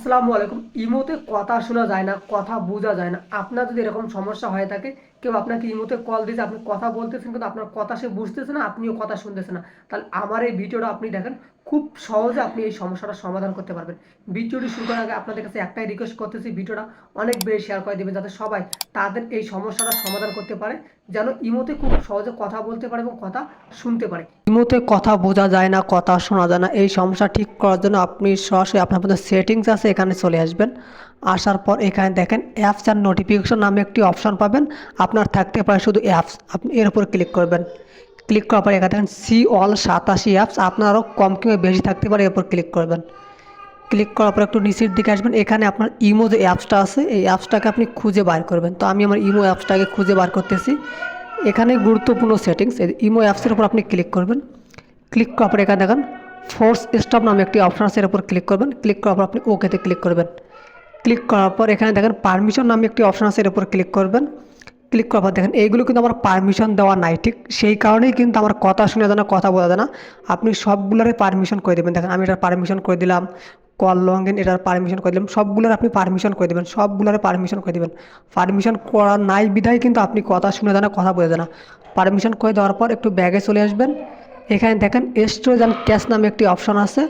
আসসালামু আলাইকুম। ইমোতে কথা শোনা যায় না, কথা বোঝা যায় না। আপনার যদি এরকম সমস্যা হয়ে থাকে, কেউ আপনাকে ইমোতে কল দিয়েছে, আপনি কথা বলতেছেন কিন্তু আপনার কথা সে বুঝতেছে না, আপনিও কথা শুনতেছেন না, তাহলে আমার এই ভিডিওটা আপনি দেখেন। খুব সহজে আপনি এই সমস্যাটার সমাধান করতে পারবেন। ভিডিওটি শুরু করার আগে আপনাদের কাছে একটাই রিকোয়েস্ট করতেছি, ভিডিওটা অনেক বেশি শেয়ার করে দেবেন যাতে সবাই তাদের এই সমস্যাটার সমাধান করতে পারে, যেন ইমোতে খুব সহজে কথা বলতে পারে এবং কথা শুনতে পারে। ইমোতে কথা বোঝা যায় না, কথা শোনা যায় না, এই সমস্যা ঠিক করার জন্য আপনি সরাসরি আপনার মধ্যে সেটিংস আছে এখানে চলে আসবেন। আসার পর এখানে দেখেন অ্যাপস অ্যান্ড নোটিফিকেশন নামে একটি অপশন পাবেন। আপনার থাকতে পারে শুধু অ্যাপস, আপনি এর উপর ক্লিক করবেন। ক্লিক করার পর এখানে দেখেন সি অল 87 অ্যাপস, আপনার আরও কম কিংবা বেশি থাকতে পারে, এর উপর ক্লিক করবেন। ক্লিক করার পর একটু নিচের দিকে আসবেন, এখানে আপনার ইমো যে অ্যাপসটা আছে এই অ্যাপসটাকে আপনি খুঁজে বার করবেন। তো আমি আমার ইমো অ্যাপসটাকে খুঁজে বার করতেছি। এখানে গুরুত্বপূর্ণ সেটিংস, এই ইমো অ্যাপসের উপর আপনি ক্লিক করবেন। ক্লিক করার পর এখানে দেখেন ফোর্স স্টপ নামে একটি অপশন আছে, এর উপর ক্লিক করবেন। ক্লিক করার পর আপনি ওকেতে ক্লিক করবেন। ক্লিক করার পর এখানে দেখেন পারমিশন নামে একটি অপশন আছে, এর উপর ক্লিক করবেন। ক্লিক করার পর দেখেন এইগুলো কিন্তু আমার পারমিশন দেওয়া নাই, ঠিক সেই কারণেই কিন্তু আমার কথা শুনে যায় না, কথা বলা যায় না। আপনি সবগুলোরে পারমিশন করে দেবেন। দেখেন আমি এটার পারমিশন করে দিলাম, কল লং ইন এটার পারমিশন করে দিলাম, সবগুলোর আপনি পারমিশন করে দেবেন, সবগুলোরে পারমিশন করে দেবেন। পারমিশন করা নাই বিধায় কিন্তু আপনি কথা শুনে যায় না, কথা বলে যায় না। পারমিশন করে দেওয়ার পর একটু ব্যাগে চলে আসবেন। এখানে দেখেন স্টোরেজ অ্যান্ড ক্যাশ নামে একটি অপশন আছে,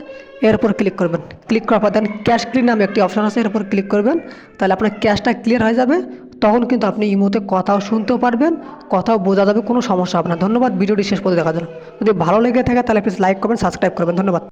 এর উপর ক্লিক করবেন। ক্লিক করার পর দেখেন ক্যাশ ক্লিন নামে একটি অপশন আছে, এর উপর ক্লিক করবেন। তাহলে আপনার ক্যাশটা ক্লিয়ার হয়ে যাবে। তখন কিন্তু আপনি ইমোতে কথাও শুনতেও পারবেন, কথাও বোঝা যাবে, কোনো সমস্যা হবে না। ধন্যবাদ ভিডিওটি শেষ পর্যন্ত দেখার জন্য। যদি ভালো লেগে থাকে তাহলে প্লিজ লাইক করবেন, সাবস্ক্রাইব করবেন। ধন্যবাদ।